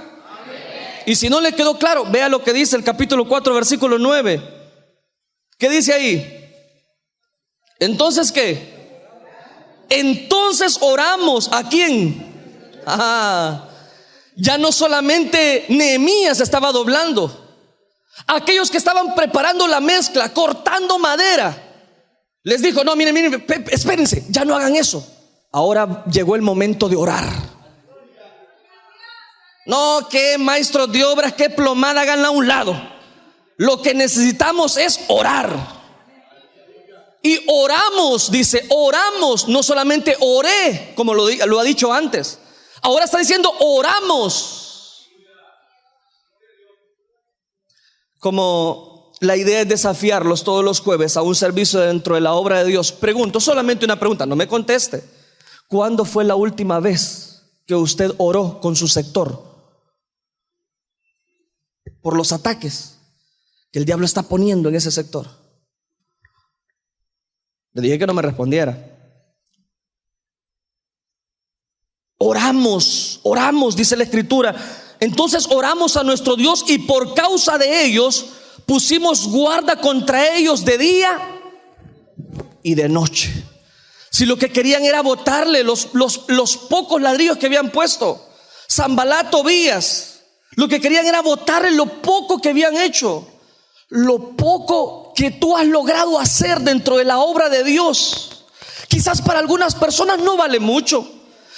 Y si no le quedó claro, vea lo que dice el capítulo 4, versículo 9. ¿Qué dice ahí? Entonces, ¿qué? Entonces oramos. ¿A quién? Ya no solamente Nehemías estaba doblando. Aquellos que estaban preparando la mezcla, cortando madera, les dijo: no, miren, espérense, ya no hagan eso. Ahora llegó el momento de orar. No, que maestros de obras, que plomada, háganla a un lado. Lo que necesitamos es orar. Y oramos, dice, oramos. No solamente oré, como lo ha dicho antes. Ahora está diciendo oramos. Como la idea es desafiarlos todos los jueves a un servicio dentro de la obra de Dios, pregunto, solamente una pregunta, no me conteste. ¿Cuándo fue la última vez que usted oró con su sector por los ataques que el diablo está poniendo en ese sector? Le dije que no me respondiera. Oramos, dice la escritura. Entonces oramos a nuestro Dios y por causa de ellos pusimos guarda contra ellos de día y de noche. Si lo que querían era botarle los pocos ladrillos que habían puesto, Sanbalat, Tobías, lo que querían era botarle lo poco que habían hecho, lo poco que tú has logrado hacer dentro de la obra de Dios. Quizás para algunas personas no vale mucho,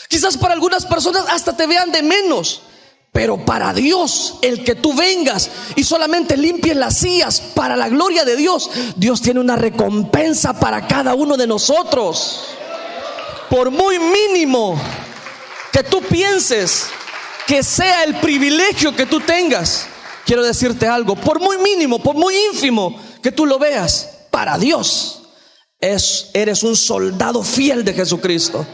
quizás para algunas personas hasta te vean de menos, pero para Dios, el que tú vengas y solamente limpies las sillas para la gloria de Dios, Dios tiene una recompensa para cada uno de nosotros. Por muy mínimo que tú pienses que sea el privilegio que tú tengas, quiero decirte algo, por muy mínimo, por muy ínfimo que tú lo veas, para Dios eres un soldado fiel de Jesucristo.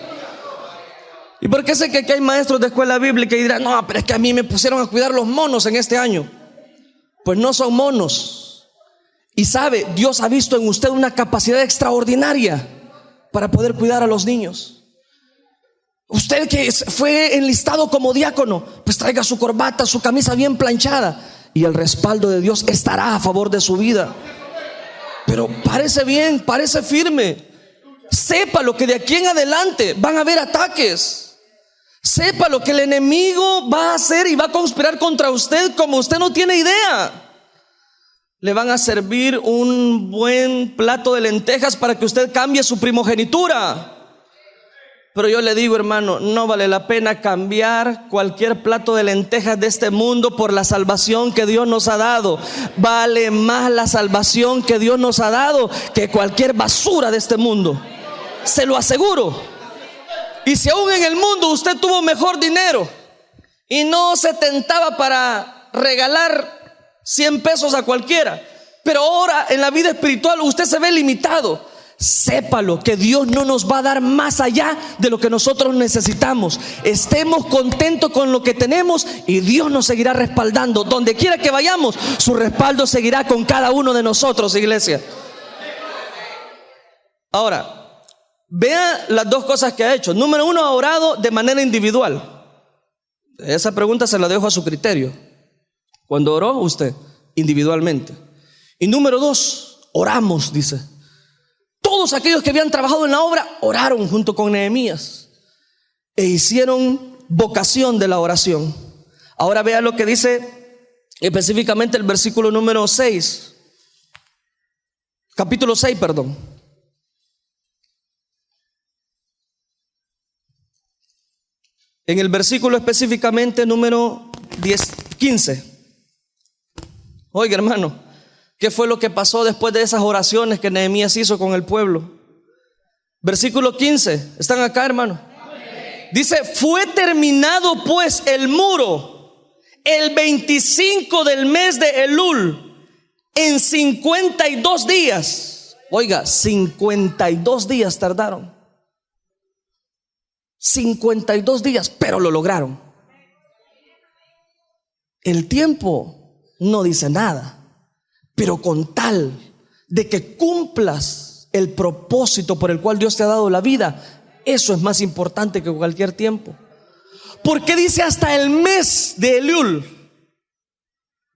¿Y por qué sé que aquí hay maestros de escuela bíblica y dirán: no, pero es que a mí me pusieron a cuidar los monos en este año? Pues no son monos. Y sabe, Dios ha visto en usted una capacidad extraordinaria para poder cuidar a los niños. Usted que fue enlistado como diácono, pues traiga su corbata, su camisa bien planchada, y el respaldo de Dios estará a favor de su vida. Pero párese bien, párese firme. Sepa lo que de aquí en adelante van a haber ataques. Sepa lo que el enemigo va a hacer y va a conspirar contra usted como usted no tiene idea. Le van a servir un buen plato de lentejas para que usted cambie su primogenitura. Pero yo le digo, hermano, no vale la pena cambiar cualquier plato de lentejas de este mundo por la salvación que Dios nos ha dado. Vale más la salvación que Dios nos ha dado que cualquier basura de este mundo. Se lo aseguro. Y si aún en el mundo usted tuvo mejor dinero y no se tentaba para regalar 100 pesos a cualquiera, pero ahora en la vida espiritual usted se ve limitado, sépalo que Dios no nos va a dar más allá de lo que nosotros necesitamos. Estemos contentos con lo que tenemos y Dios nos seguirá respaldando. Donde quiera que vayamos, su respaldo seguirá con cada uno de nosotros, iglesia. Ahora, vea las dos cosas que ha hecho. Número uno, ha orado de manera individual. Esa pregunta se la dejo a su criterio. ¿Cuándo oró usted? Individualmente. Y número dos, oramos, dice. Todos aquellos que habían trabajado en la obra oraron junto con Nehemías e hicieron vocación de la oración. Ahora vea lo que dice específicamente el versículo número 6. Capítulo 6, perdón. en el versículo específicamente número 15. Oiga, hermano, ¿qué fue lo que pasó después de esas oraciones que Nehemías hizo con el pueblo? Versículo 15, ¿están acá, hermano? Dice: fue terminado pues el muro el 25 del mes de Elul, en 52 días. Oiga, 52 días tardaron. 52 días, pero lo lograron. El tiempo no dice nada, pero con tal de que cumplas el propósito por el cual Dios te ha dado la vida, eso es más importante que cualquier tiempo. ¿Por qué dice hasta el mes de Elul?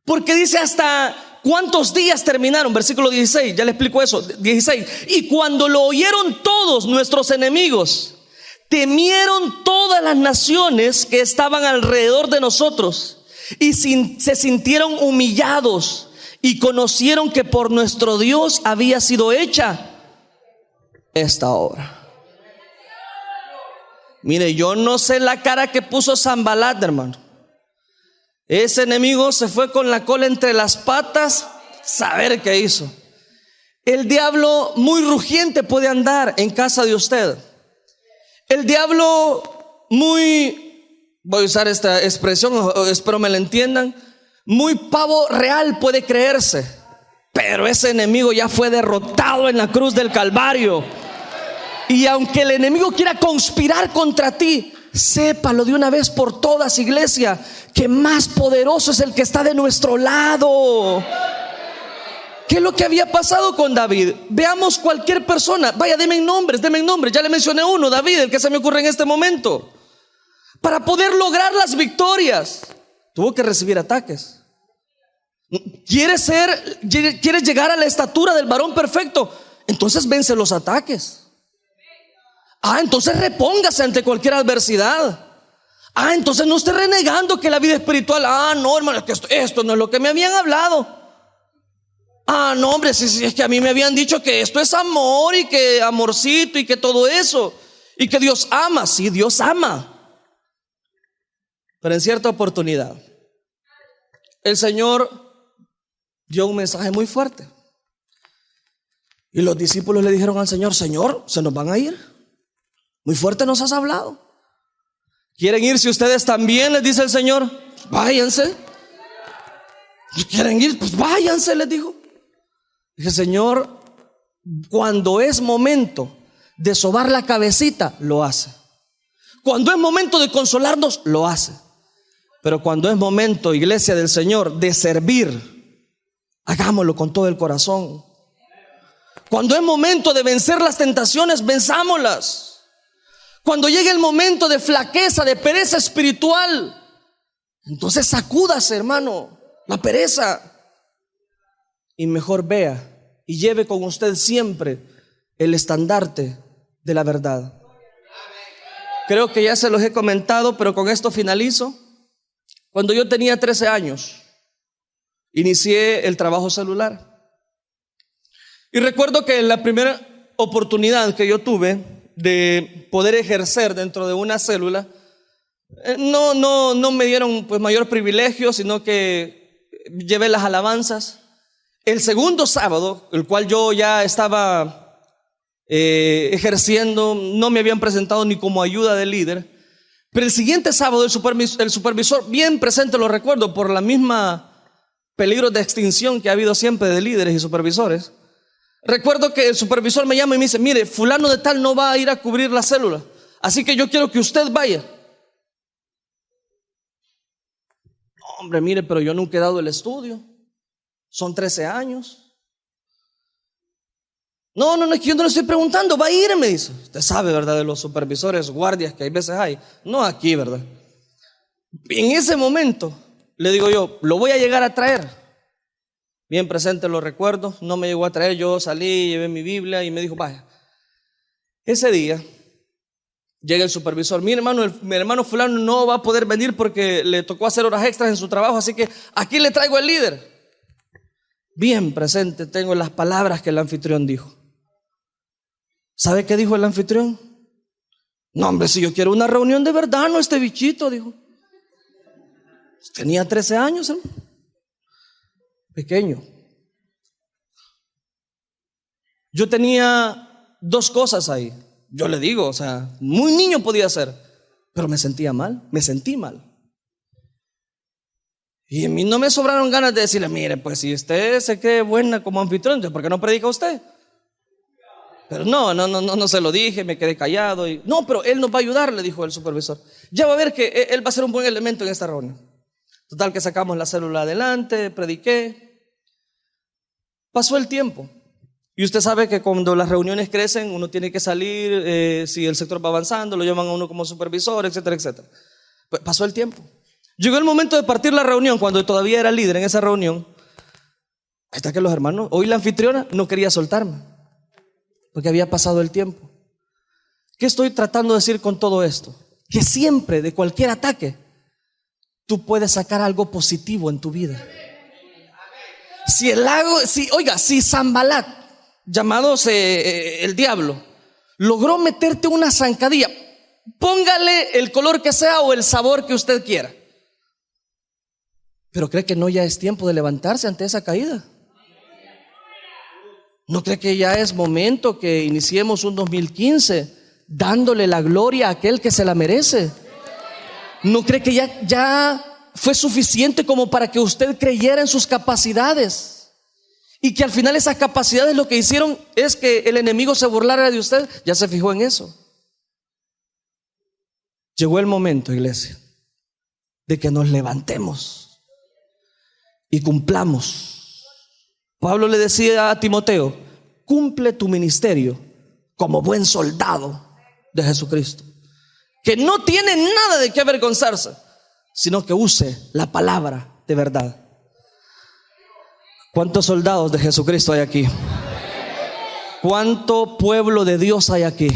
¿Por qué dice hasta cuántos días terminaron? Versículo 16, ya le explico eso. 16. Y cuando lo oyeron todos nuestros enemigos, temieron todas las naciones que estaban alrededor de nosotros y se sintieron humillados y conocieron que por nuestro Dios había sido hecha esta obra. Mire, yo no sé la cara que puso Sanbalat, hermano. Ese enemigo se fue con la cola entre las patas, saber qué hizo. El diablo muy rugiente puede andar en casa de usted. El diablo muy, voy a usar esta expresión, espero me la entiendan, muy pavo real puede creerse, pero ese enemigo ya fue derrotado en la cruz del Calvario. Y aunque el enemigo quiera conspirar contra ti, sépalo de una vez por todas, iglesia, que más poderoso es el que está de nuestro lado. ¿Qué es lo que había pasado con David? Veamos cualquier persona. Vaya, denme nombres. Ya le mencioné uno, David, el que se me ocurre en este momento. Para poder lograr las victorias, tuvo que recibir ataques. ¿Quieres llegar a la estatura del varón perfecto? Entonces vence los ataques. Entonces repóngase ante cualquier adversidad. Entonces no esté renegando que la vida espiritual, no, hermano, es que esto no es lo que me habían hablado. No, hombre, si es que a mí me habían dicho que esto es amor y que amorcito y que todo eso y que Dios ama. Sí, Dios ama, pero en cierta oportunidad el Señor dio un mensaje muy fuerte y los discípulos le dijeron al Señor: Señor, se nos van a ir, muy fuerte nos has hablado. ¿Quieren irse ustedes también?, les dice el Señor. Váyanse. ¿Quieren ir? Pues váyanse, les dijo. Dije: Señor, cuando es momento de sobar la cabecita, lo hace. Cuando es momento de consolarnos, lo hace. Pero cuando es momento, iglesia del Señor, de servir, hagámoslo con todo el corazón. Cuando es momento de vencer las tentaciones, venzámoslas. Cuando llegue el momento de flaqueza, de pereza espiritual, entonces sacúdase, hermano, la pereza. Y mejor vea y lleve con usted siempre el estandarte de la verdad. Creo que ya se los he comentado, pero con esto finalizo. Cuando yo tenía 13 años, inicié el trabajo celular. Y recuerdo que en la primera oportunidad que yo tuve de poder ejercer dentro de una célula, no me dieron pues mayor privilegio, sino que llevé las alabanzas. El segundo sábado, el cual yo ya estaba ejerciendo, no me habían presentado ni como ayuda de líder, pero el siguiente sábado el supervisor, bien presente lo recuerdo, por la misma peligro de extinción que ha habido siempre de líderes y supervisores. Recuerdo que el supervisor me llama y me dice: mire, fulano de tal no va a ir a cubrir la célula, así que yo quiero que usted vaya. Hombre, mire, pero yo nunca he dado el estudio, son 13 años. No, es que yo no le estoy preguntando, va a ir, me dice. Usted sabe, ¿verdad?, de los supervisores, guardias que hay veces hay. No aquí, ¿verdad? En ese momento le digo yo: lo voy a llegar a traer. Bien presente lo recuerdo, no me llegó a traer, yo salí, llevé mi Biblia y me dijo: vaya. Ese día llega el supervisor: mi hermano fulano no va a poder venir porque le tocó hacer horas extras en su trabajo, así que aquí le traigo al líder. Bien presente tengo las palabras que el anfitrión dijo. ¿Sabe qué dijo el anfitrión? No, hombre, si yo quiero una reunión de verdad, no este bichito, dijo. Tenía 13 años, hermano. Pequeño. Yo tenía dos cosas ahí. Yo le digo, o sea, muy niño podía ser, pero me sentía mal, me sentí mal. Y a mí no me sobraron ganas de decirle, mire, pues si usted se cree buena como anfitrión, ¿por qué no predica usted? Pero no se lo dije, me quedé callado. No, pero él nos va a ayudar, le dijo el supervisor. Ya va a ver que él va a ser un buen elemento en esta reunión. Total que sacamos la célula adelante, prediqué. Pasó el tiempo. Y usted sabe que cuando las reuniones crecen, uno tiene que salir, si el sector va avanzando, lo llaman a uno como supervisor, etcétera, etcétera. Pues pasó el tiempo. Llegó el momento de partir la reunión, cuando todavía era líder en esa reunión. Hasta que los hermanos, hoy la anfitriona no quería soltarme, porque había pasado el tiempo. ¿Qué estoy tratando de decir con todo esto? Que siempre, de cualquier ataque, tú puedes sacar algo positivo en tu vida. Si Sanbalat, llamado el diablo, logró meterte una zancadilla, póngale el color que sea o el sabor que usted quiera, pero ¿cree que no ya es tiempo de levantarse ante esa caída? ¿No cree que ya es momento que iniciemos un 2015 dándole la gloria a aquel que se la merece? ¿No cree que ya fue suficiente como para que usted creyera en sus capacidades? Y que al final esas capacidades lo que hicieron es que el enemigo se burlara de usted. Ya se fijó en eso. Llegó el momento, iglesia, de que nos levantemos y cumplamos. Pablo le decía a Timoteo: cumple tu ministerio como buen soldado de Jesucristo, que no tiene nada de qué avergonzarse, sino que use la palabra de verdad. ¿Cuántos soldados de Jesucristo hay aquí? ¿Cuánto pueblo de Dios hay aquí?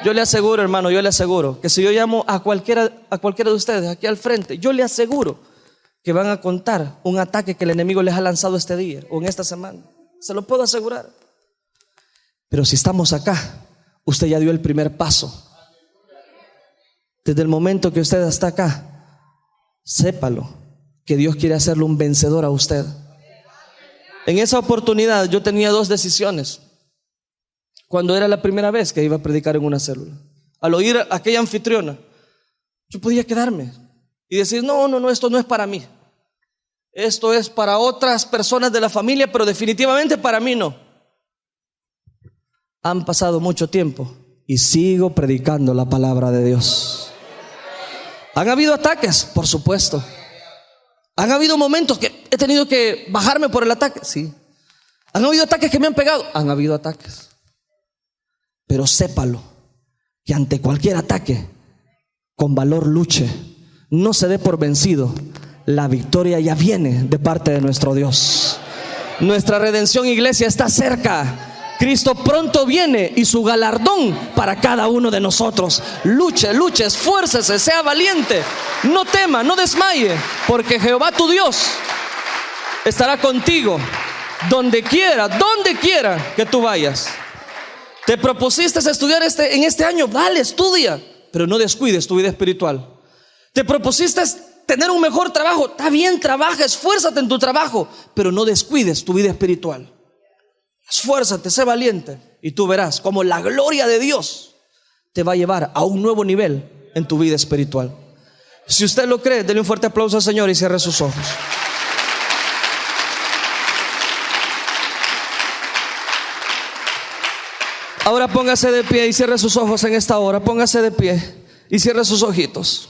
Yo le aseguro, hermano, yo le aseguro que si yo llamo a cualquiera de ustedes aquí al frente, yo le aseguro que van a contar un ataque que el enemigo les ha lanzado este día o en esta semana. Se lo puedo asegurar. Pero si estamos acá, usted ya dio el primer paso. Desde el momento que usted está acá, sépalo que Dios quiere hacerlo un vencedor a usted. En esa oportunidad yo tenía dos decisiones. Cuando era la primera vez que iba a predicar en una célula, al oír a aquella anfitriona, yo podía quedarme y decir: no, esto no es para mí. Esto es para otras personas de la familia, pero definitivamente para mí no. Han pasado mucho tiempo y sigo predicando la palabra de Dios. Han habido ataques, por supuesto. Han habido momentos que he tenido que bajarme por el ataque, sí. Han habido ataques que me han pegado, han habido ataques. Pero sépalo que ante cualquier ataque, con valor luche, no se dé por vencido. La victoria ya viene de parte de nuestro Dios. Nuestra redención, iglesia, está cerca. Cristo pronto viene y su galardón para cada uno de nosotros. Luche, esfuércese, sea valiente, no tema, no desmaye, porque Jehová tu Dios estará contigo donde quiera que tú vayas. Te propusiste estudiar en este año, dale, estudia, pero no descuides tu vida espiritual. Te propusiste tener un mejor trabajo, está bien, trabaja, esfuérzate en tu trabajo, pero no descuides tu vida espiritual. Esfuérzate, sé valiente, y tú verás cómo la gloria de Dios te va a llevar a un nuevo nivel en tu vida espiritual. Si usted lo cree, denle un fuerte aplauso al Señor y cierre sus ojos. Ahora póngase de pie y cierre sus ojos en esta hora. Póngase de pie y cierre sus ojitos.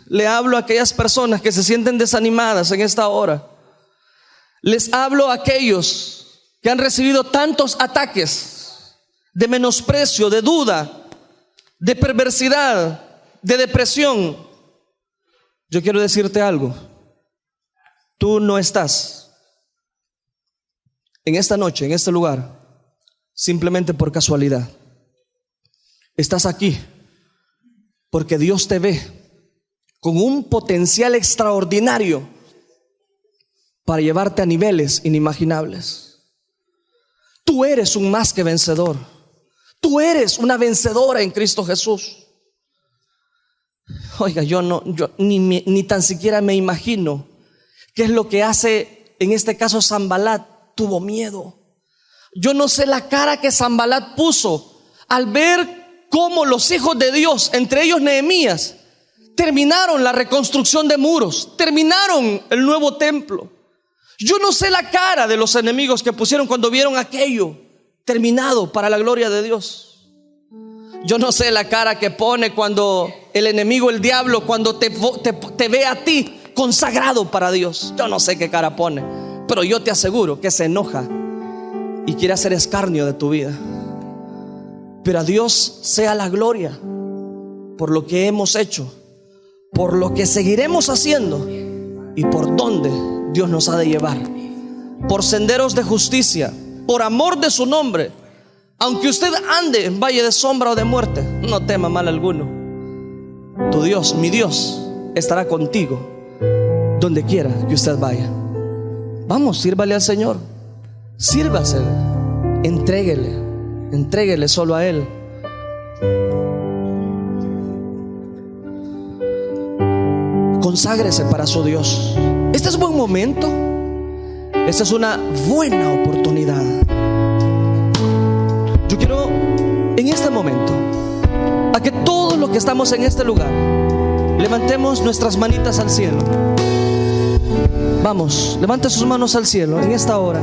Le hablo a aquellas personas que se sienten desanimadas en esta hora. Les hablo a aquellos que han recibido tantos ataques de menosprecio, de duda, de perversidad, de depresión. Yo quiero decirte algo. Tú no estás en esta noche, en este lugar, simplemente por casualidad. Estás aquí porque Dios te ve con un potencial extraordinario para llevarte a niveles inimaginables. Tú eres un más que vencedor. Tú eres una vencedora en Cristo Jesús. Oiga, yo ni tan siquiera me imagino qué es lo que hace, en este caso, Sanbalat. Tuvo miedo. Yo no sé la cara que Sanbalat puso al ver cómo los hijos de Dios, entre ellos Nehemías, terminaron la reconstrucción de muros, terminaron el nuevo templo. Yo no sé la cara de los enemigos que pusieron cuando vieron aquello terminado para la gloria de Dios. Yo no sé la cara que pone cuando el enemigo, el diablo, cuando te ve a ti consagrado para Dios. Yo no sé qué cara pone, pero yo te aseguro que se enoja y quiere hacer escarnio de tu vida. Pero a Dios sea la gloria por lo que hemos hecho, por lo que seguiremos haciendo y por donde Dios nos ha de llevar, por senderos de justicia, por amor de su nombre. Aunque usted ande en valle de sombra o de muerte, no tema mal alguno. Tu Dios, mi Dios, estará contigo donde quiera que usted vaya. Vamos, sírvale al Señor, sírvasele, entréguele solo a Él. Conságrese para su Dios. Este es un buen momento. Esta es una buena oportunidad. Yo quiero en este momento a que todos los que estamos en este lugar levantemos nuestras manitas al cielo. Vamos, levante sus manos al cielo en esta hora.